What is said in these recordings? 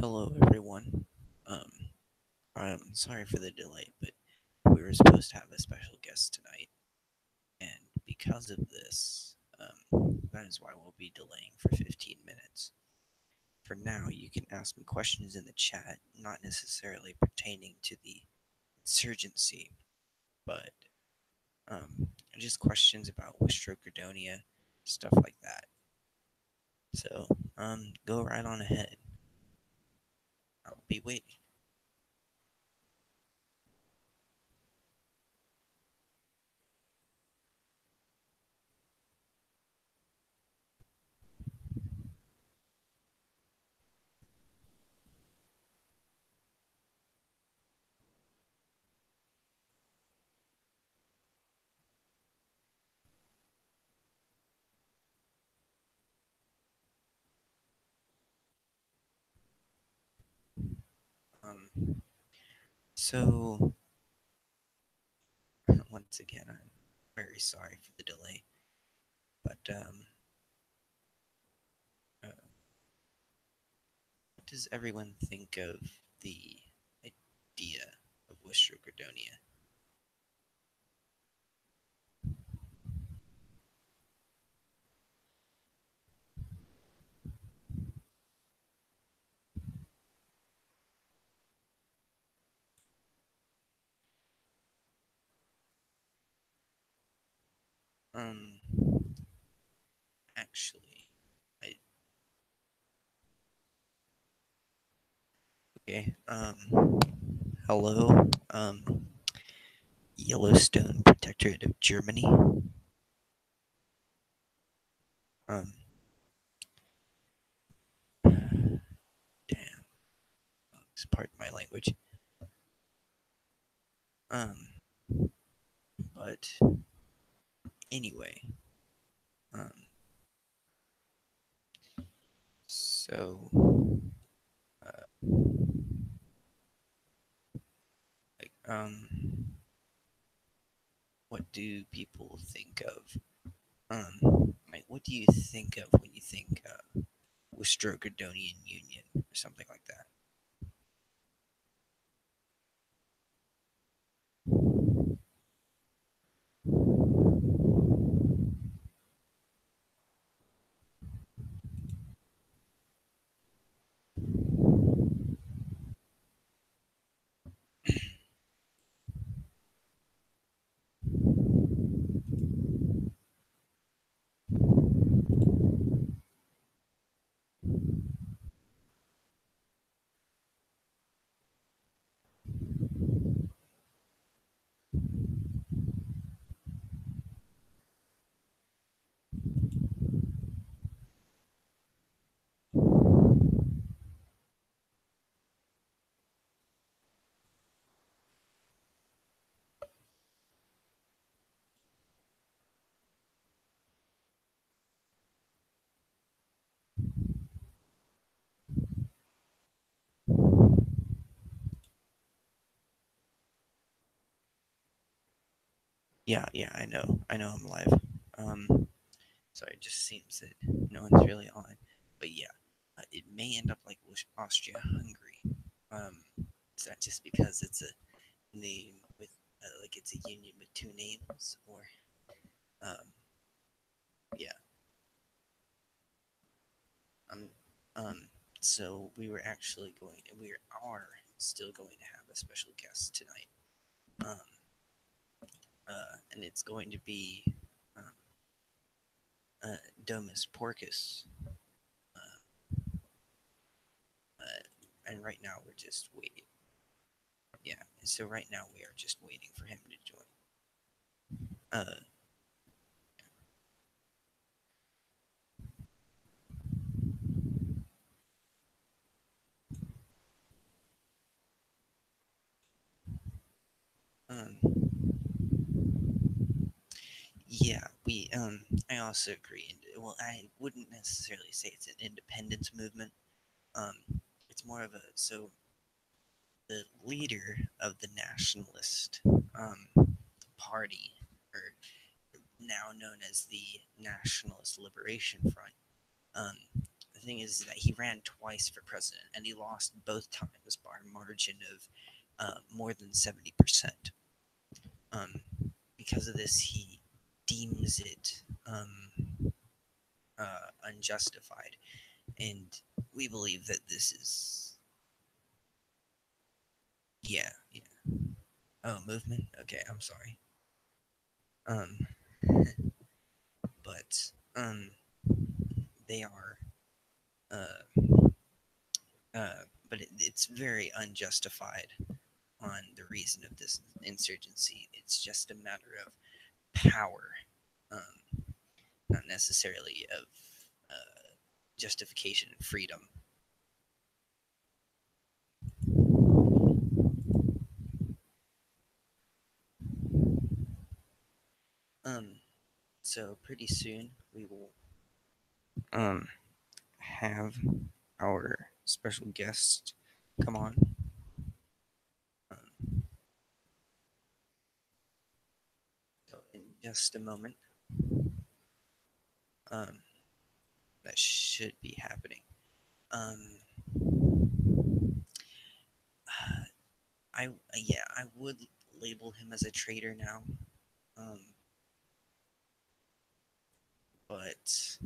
Hello, everyone. Um, I'm sorry for the delay, but we were supposed to have a special guest tonight, and because of this, that is why we'll be delaying for 15 minutes. For now, you can ask me questions in the chat, not necessarily pertaining to the insurgency, but just questions about Westrogadonia, stuff like that. So, go right on ahead. I'll be waiting. Um, so once again, I'm very sorry for the delay, but what does everyone think of the idea of Westrogadonia? Um, actually, I okay. Hello. Yellowstone Protectorate of Germany. Um, damn. Pardon my language. Um, but anyway. Um, so uh, like what do people think of? Like, what do you think of when you think Westrogadonian Union or something like that? Yeah, yeah, I know I'm live. Sorry, it just seems that no one's really on. But yeah, it may end up like Austria-Hungary. Is that just because it's a name with like it's a union with two names, or um, yeah, um, um. So we are still going to have a special guest tonight. And it's going to be um, Domus Porcus. Uh, and right now we're just waiting. Yeah, so right now we are just waiting for him to join. Uh, um, yeah, I also agree. Well, I wouldn't necessarily say it's an independence movement. Um, it's more of a the leader of the nationalist party, or now known as the Nationalist Liberation Front. Um, the thing is that he ran twice for president, and he lost both times by a margin of more than 70%. Um, because of this, he deems it unjustified, and we believe that this is, yeah, yeah. Oh, movement. Okay, I'm sorry. Um, but they are uh, but it's very unjustified on the reason of this insurgency. It's just a matter of power, um, not necessarily of justification and freedom. Um, so pretty soon we will have our special guest come on. Um, so in just a moment, um, that should be happening. Um, I yeah, I would label him as a traitor now. Um, but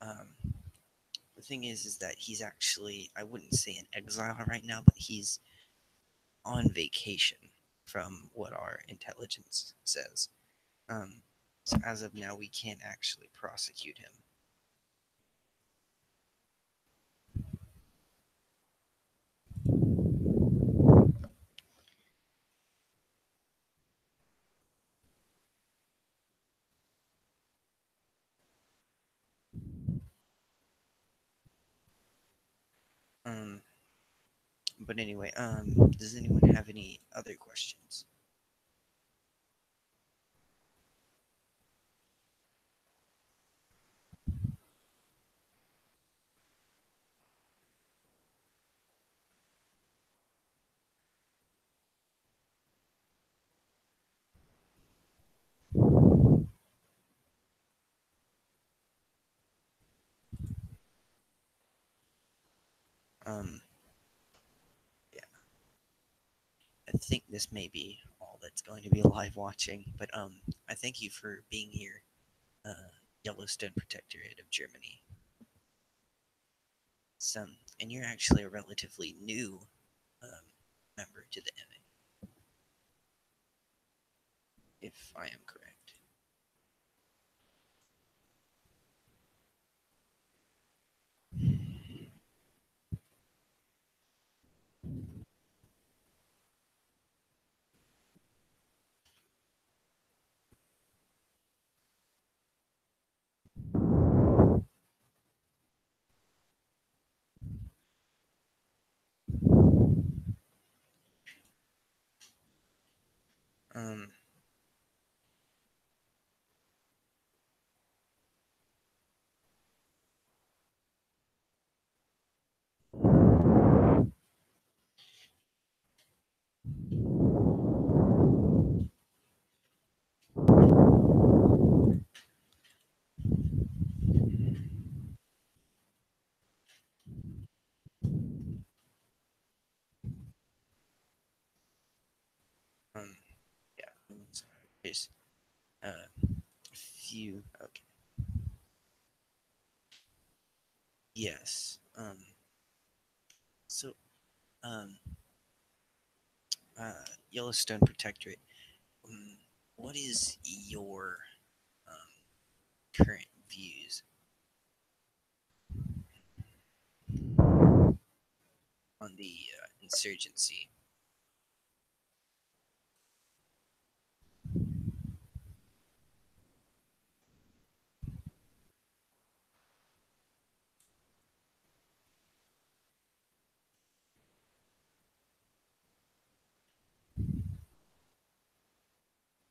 um, the thing is that he's actually, I wouldn't say in exile right now, but he's on vacation from what our intelligence says. Um, so as of now, we can't actually prosecute him. Um, but anyway, does anyone have any other questions? Um, yeah, I think this may be all that's going to be live watching, but I thank you for being here, uh, Yellowstone Protectorate of Germany. Some, and you're actually a relatively new um, member to the NA, if I am correct. Um, um, yeah, sorry, there's a few. Okay, yes. So, um, Yellowstone Protectorate. Um, what is your current views on the insurgency?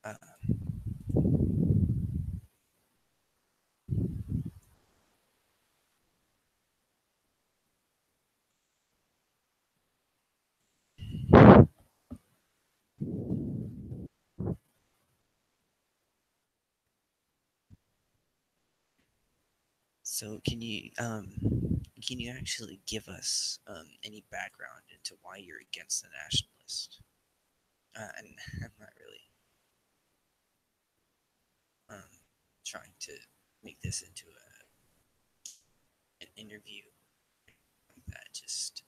Uh, So can you actually give us any background into why you're against the nationalist? And I'm not really um, trying to make this into an interview that just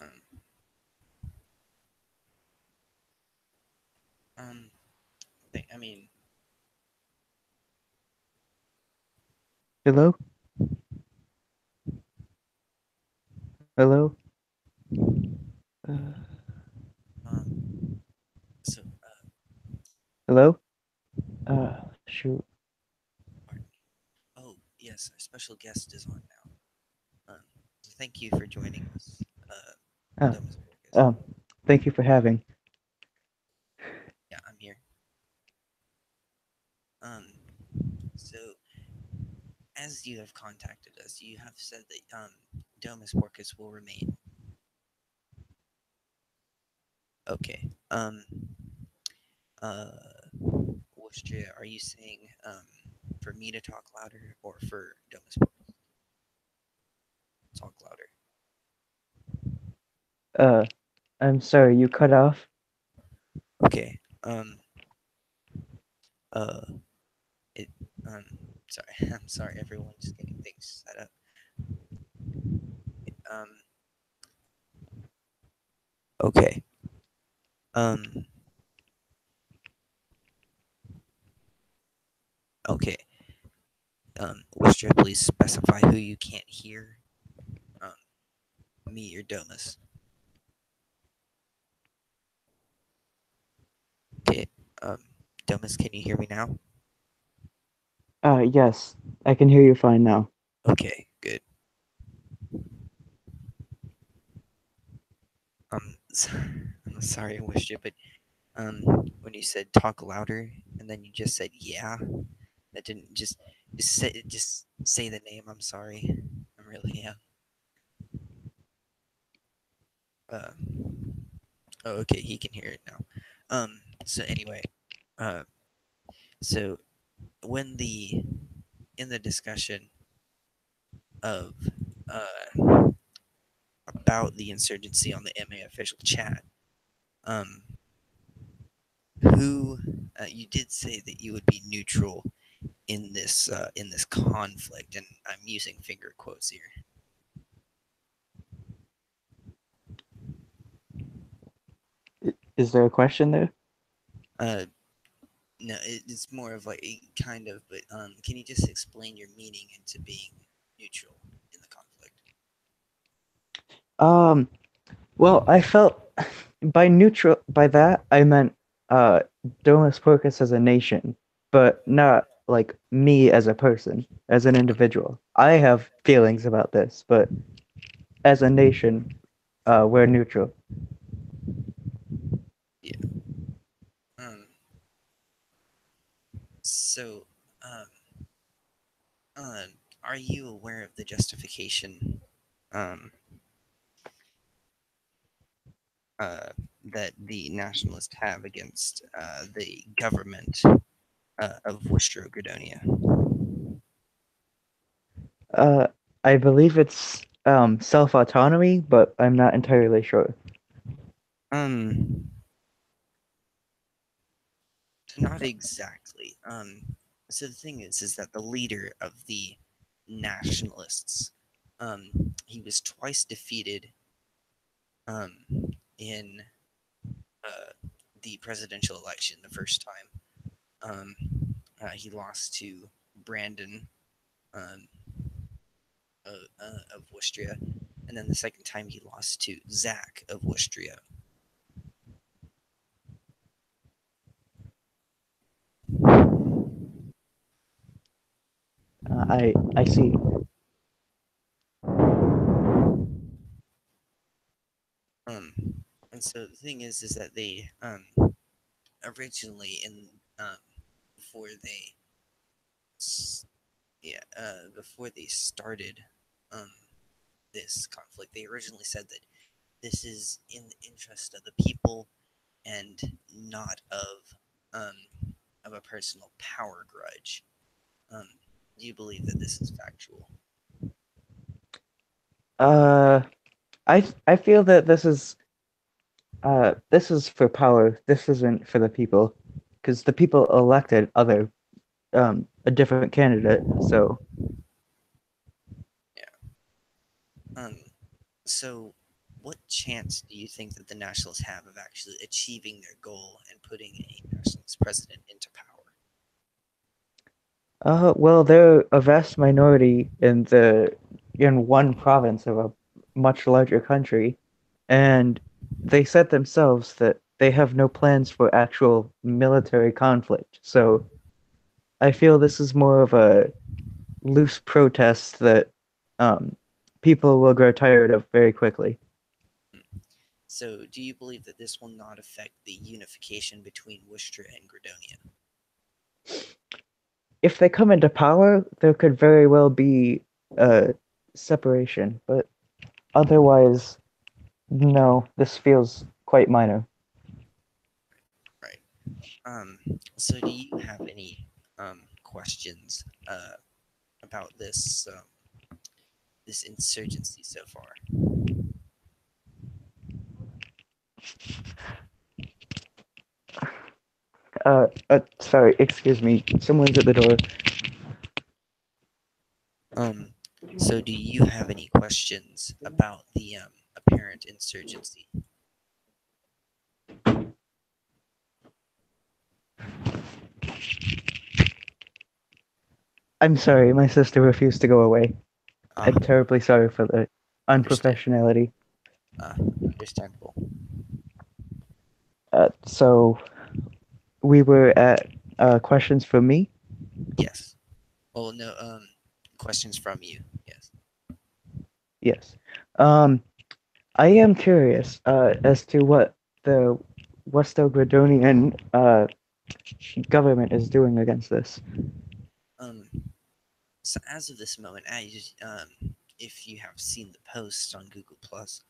um, um I mean, Hello? Hello? Uh, um so Hello? Shoot. pardon me. Oh yes, our special guest is on now. So thank you for joining us, Uh, Domus Borges. um, Thank you for having. Yeah, I'm here. Um, so as you have contacted us, you have said that Domus Borges will remain. Okay. Uh, Worcester, are you saying for me to talk louder or for Domus Borges to talk louder? Uh, I'm sorry, you cut off. Okay. Uh, it. Um. Sorry. I'm sorry. Everyone's getting things set up. Um. Okay. Um. Okay. Worcester, please specify who you can't hear. Um. Me or Domus. Okay. Um. Domus, can you hear me now? Yes, I can hear you fine now. Okay. Good. So, I'm sorry, Worcester, but when you said talk louder and then you just said yeah, that didn't just say the name. I'm sorry. I'm really uh oh, okay, he can hear it now. So anyway, uh so when the in the discussion of about the insurgency on the MA official chat, um who you did say that you would be neutral in this conflict, and I'm using finger quotes here. Is there a question there? Uh, no, it's more of like a kind of, but can you just explain your meaning into being neutral in the conflict? Um, well, I felt by that I meant uh Domus Porcus as a nation, but not like me as a person, as an individual. I have feelings about this, but as a nation, we're neutral. Yeah. Um. So, um, uh, are you aware of the justification, um, uh, that the nationalists have against the government of Worcester Gradonia? Uh, I believe it's self-autonomy, but I'm not entirely sure. Um, Not exactly. So the thing is that the leader of the nationalists, he was twice defeated, um, in the presidential election. The first time, he lost to Brandon, um, of Worcester, and then the second time he lost to Zach of Worcester. I see. Um, and so the thing is that they originally in before they yeah, before they started um, this conflict, they originally said that this is in the interest of the people and not um, of a personal power grudge. Um, do you believe that this is factual? Uh, I feel that this is for power. This isn't for the people, because the people elected a different candidate. So Yeah. So, what chance do you think that the Nationalists have of actually achieving their goal and putting a Nationalist president into power? well, they're a vast minority in one province of a much larger country, and they said themselves that they have no plans for actual military conflict. So I feel this is more of a loose protest that um, people will grow tired of very quickly. So, do you believe that this will not affect the unification between Worcester and Gradonia? If they come into power, there could very well be a separation, but otherwise, no, this feels quite minor. Right. Um, so, do you have any questions about this insurgency so far? Sorry, excuse me. Someone's at the door. Um, so, do you have any questions about the apparent insurgency? I'm sorry, my sister refused to go away. Ah, I'm terribly sorry for the understand. unprofessionality. Uh, Understandable. So we were at questions for me. Yes. Well, no. Questions from you. Yes. Yes. Um, I am curious as to what the West-Gradonian government is doing against this. Um. So as of this moment, if you have seen the post on Google Plus,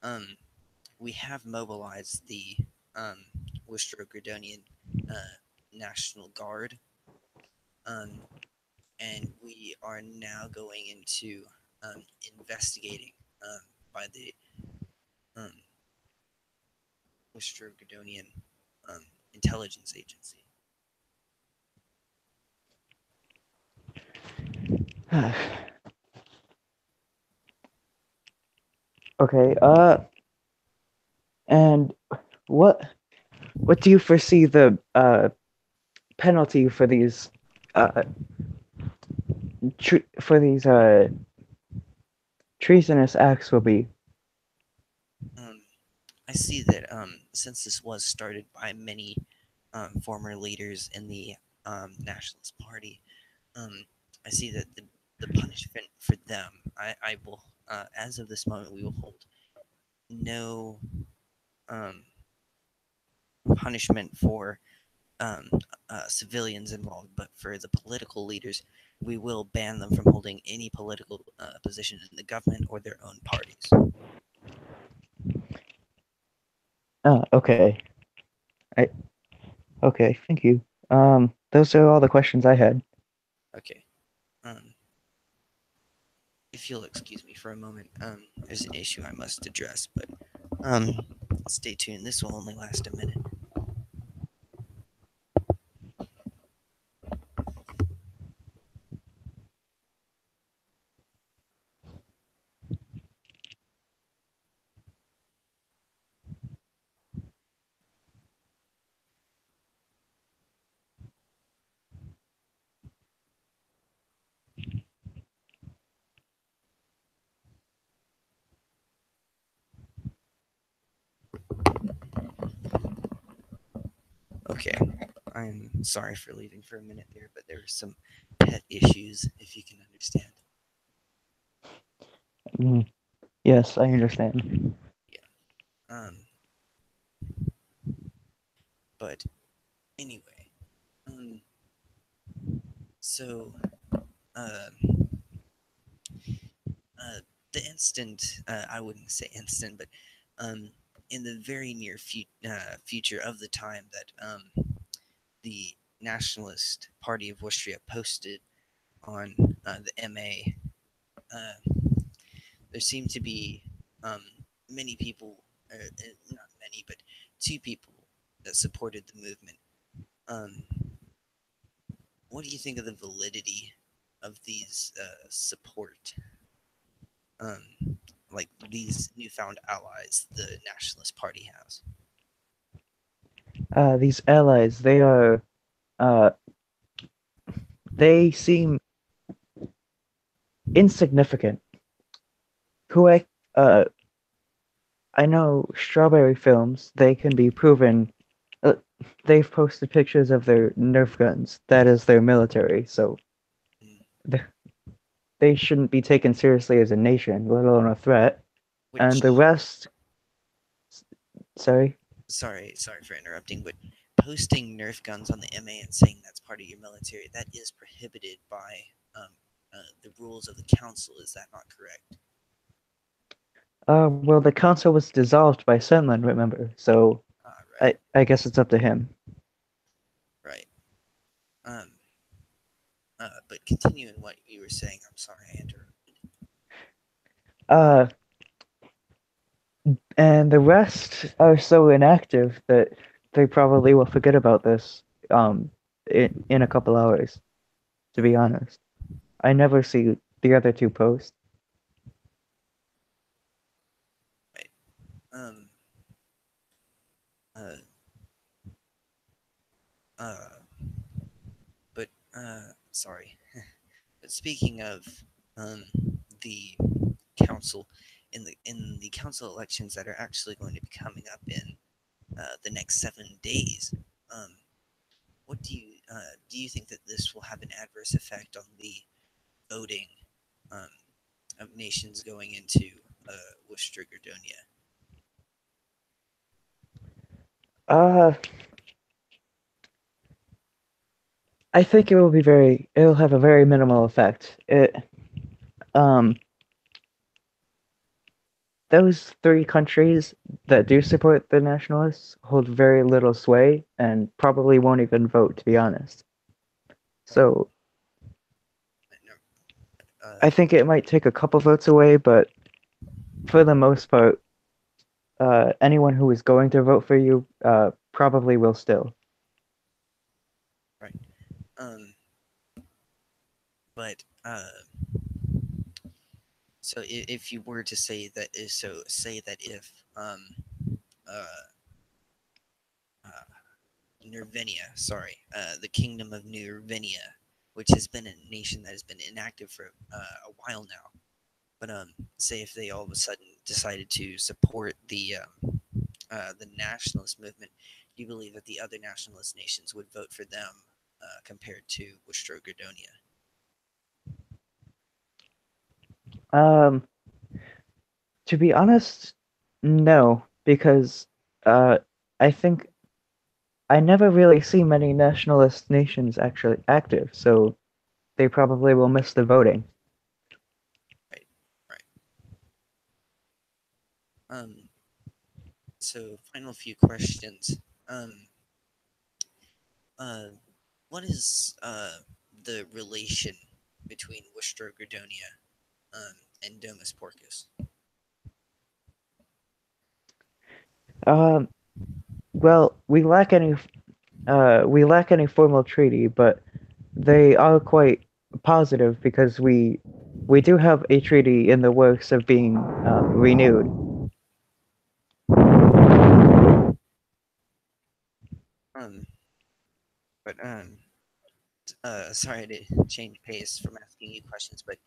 um, we have mobilized the um Worcester Gradonian National Guard, um, and we are now going into um investigating um by the um Worcester Gradonian intelligence agency. Okay. And what what do you foresee the penalty for these uh for these treasonous acts will be? Um, I see that since this was started by many former leaders in the Nationalist Party, um, I see that the punishment for them, I will, as of this moment, we will hold no um, punishment for um, civilians involved, but for the political leaders, we will ban them from holding any political position in the government or their own parties. Okay. I okay, thank you. Those are all the questions I had. Okay. Um, if you'll excuse me for a moment, there's an issue I must address, but um, stay tuned. This will only last a minute. Okay, I'm sorry for leaving for a minute there, but there were some pet issues, if you can understand. Mm, yes, I understand. Yeah. But anyway, um, so uh, uh, the instant, I wouldn't say instant, but um, in the very near future of the time that the Nationalist Party of Austria posted on the MA, uh, there seemed to be um, many people, not many, but two people that supported the movement. Um, what do you think of the validity of these support, um, like these newfound allies the Nationalist Party has? These allies, uh, they seem insignificant. Who I know strawberry films, they can be proven. Uh, they've posted pictures of their Nerf guns. That is their military, so Mm, th- they shouldn't be taken seriously as a nation, let alone a threat. And which, the rest, sorry, sorry for interrupting, but posting Nerf guns on the MA and saying that's part of your military, that is prohibited by um, the rules of the council. Is that not correct? well, the council was dissolved by Sunland, remember? So Ah, I guess it's up to him. right. Um, but continuing what you were saying, I'm sorry I interrupted. Uh, and the rest are so inactive that they probably will forget about this in a couple hours, to be honest. I never see the other two posts. Right. Um, uh, uh, but sorry. But speaking of um, the council, in the council elections that are actually going to be coming up in the next 7 days, um, what do you think that this will have an adverse effect on the voting um, of nations going into Worcester, Gordonia? Uh, I think it'll have a very minimal effect. Um, those three countries that do support the nationalists hold very little sway and probably won't even vote, to be honest. Right. So No, uh, I think it might take a couple votes away, but for the most part, anyone who is going to vote for you probably will still. right. Um, but so if you were to say that is so say that if uh, uh, Nervenia, sorry, the Kingdom of Nervenia, which has been a nation that has been inactive for a while now. But say if they all of a sudden decided to support the nationalist movement, do you believe that the other nationalist nations would vote for them compared to Ostrogodonia? Um, to be honest, no, because uh, I think I never really see many nationalist nations actually active, so they probably will miss the voting. Right, right. Um, so final few questions. Um, uh, what is the relation between Ostrogodonia and Domus Porcus? Um, well, we lack any formal treaty, but they are quite positive because we do have a treaty in the works of being renewed. Um, but sorry to change pace from asking you questions, but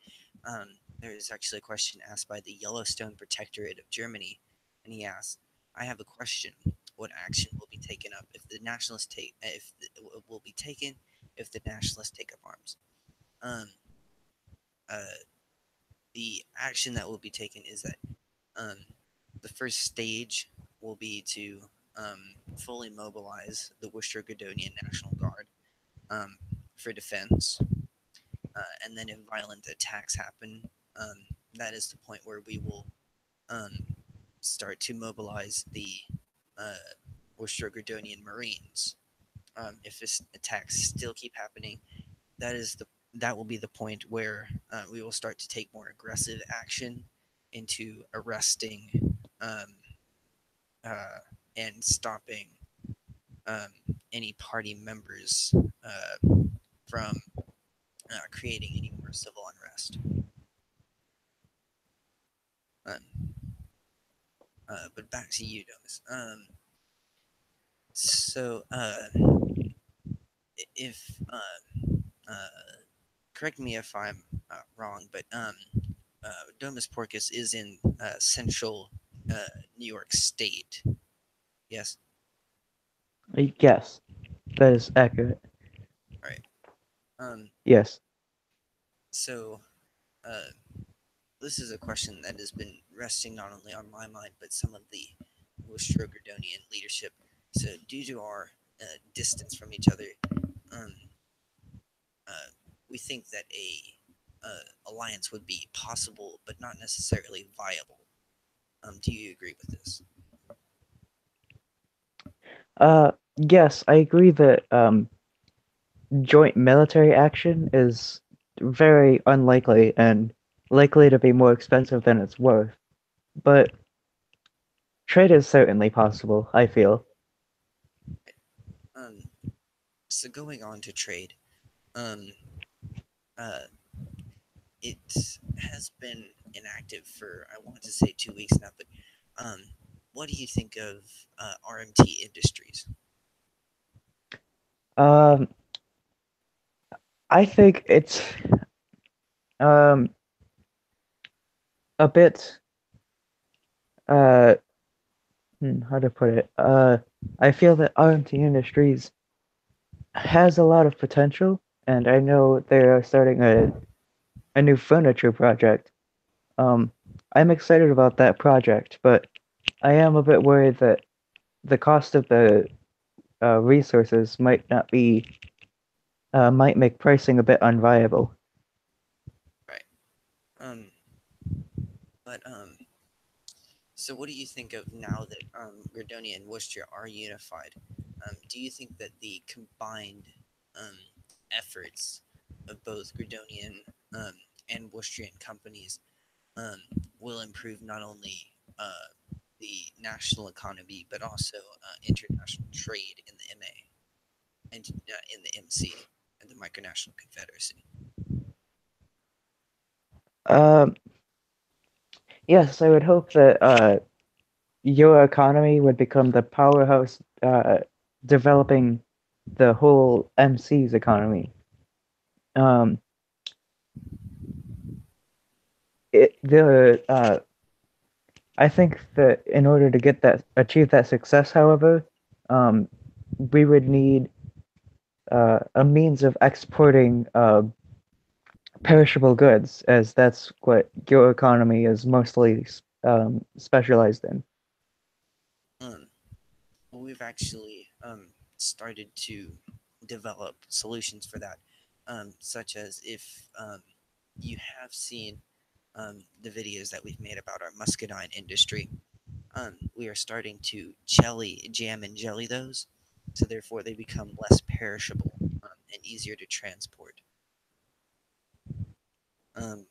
um, there is actually a question asked by the Yellowstone Protectorate of Germany, and he asks, "I have a question. What action will be taken up if the nationalists take if the, will be taken if the nationalists take up arms?" Um, uh, the action that will be taken is that um, the first stage will be to fully mobilize the Worcester Godonian National Guard um, for defense. And then if violent attacks happen, um, that is the point where we will um, start to mobilize the uh, Worcester Gordonian Marines. if this attacks still keep happening, that will be the point where we will start to take more aggressive action into arresting uh, and stopping um, any party members from creating any more civil unrest. Um, but back to you, Domus. So, if correct me if I'm wrong, but Domus Porcus is in central New York State. Yes. Yes, that is accurate. All right. Um. Yes. So, uh, this is a question that has been resting not only on my mind but some of the Westro-Gordonian leadership. So, due to our distance from each other, um, uh, we think that a alliance would be possible, but not necessarily viable. Do you agree with this? Yes, I agree that joint military action is very unlikely and likely to be more expensive than it's worth. But trade is certainly possible, I feel. Um, so going on to trade, um, uh, it has been inactive for I want to say 2 weeks now. But um, what do you think of RMT Industries? Um, I think it's um a bit uh how to put it? I feel that RMT Industries has a lot of potential, and I know they're starting a new furniture project. Um, I'm excited about that project, but I am a bit worried that the cost of the resources might not be might make pricing a bit unviable. Right. Um, but so what do you think of now that Gordonia and Worcester are unified? Do you think that the combined um, efforts of both Gordonian um, and Worcesterian companies um, will improve not only uh, the national economy but also international trade in the MA and in the MC and the Micronational Confederacy? Um, yes, I would hope that your economy would become the powerhouse developing the whole MC's economy. Um, the I think that in order to get that achieve that success, however, um, we would need a means of exporting perishable goods, as that's what your economy is mostly specialized in. Um, well, we've actually started to develop solutions for that, such as if you have seen the videos that we've made about our muscadine industry, we are starting to jam and jelly those, so therefore they become less perishable and easier to transport. Um,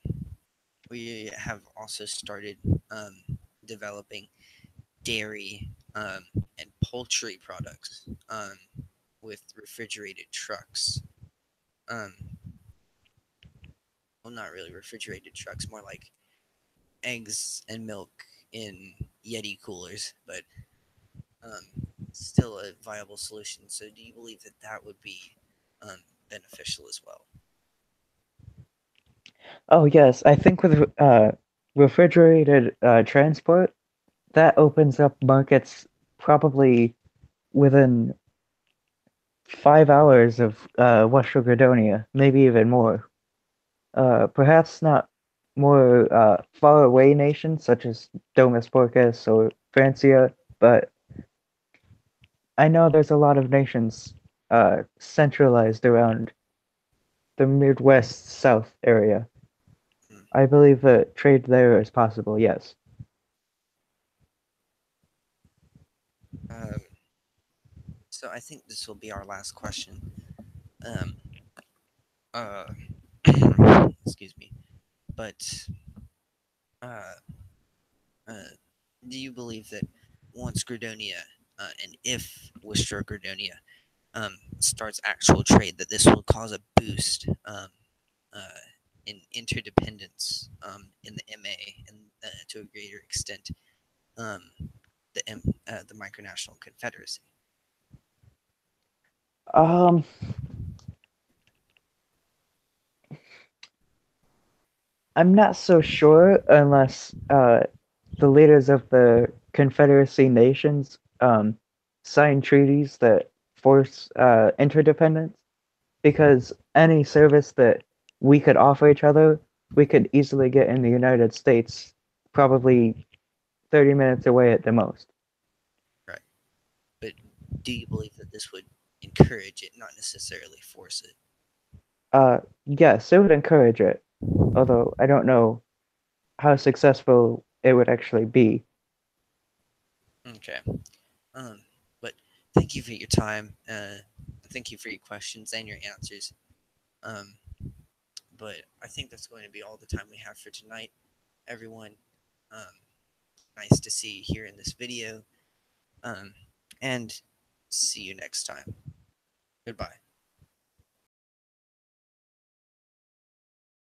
we have also started developing dairy and poultry products with refrigerated trucks. Um, well, not really refrigerated trucks, more like eggs and milk in Yeti coolers, but still a viable solution. So, do you believe that that would be um, beneficial as well? Oh yes, I think with refrigerated transport, that opens up markets probably within 5 hours of Western Fredonia, maybe even more. Perhaps not more far away nations such as Domus Porcus or Francia, but I know there's a lot of nations centralized around the Midwest South area. Hmm. I believe that trade there is possible, yes. Um, So I think this will be our last question. Um, uh, excuse me. But uh, uh, do you believe that once Gredonia and if Wistra Gredonia starts actual trade, that this will cause a boost uh, in interdependence in the MA and to a greater extent um, the micronational confederacy? Um, I'm not so sure unless the leaders of the Confederacy nations sign treaties that force interdependence, because any service that we could offer each other, we could easily get in the United States, probably 30 minutes away at the most. Right. But do you believe that this would encourage it, not necessarily force it? Yes, it would encourage it, although I don't know how successful it would actually be. Okay. Um, but thank you for your time. Thank you for your questions and your answers. Um, but I think that's going to be all the time we have for tonight, everyone. Um, nice to see you here in this video. Um, and see you next time. Goodbye.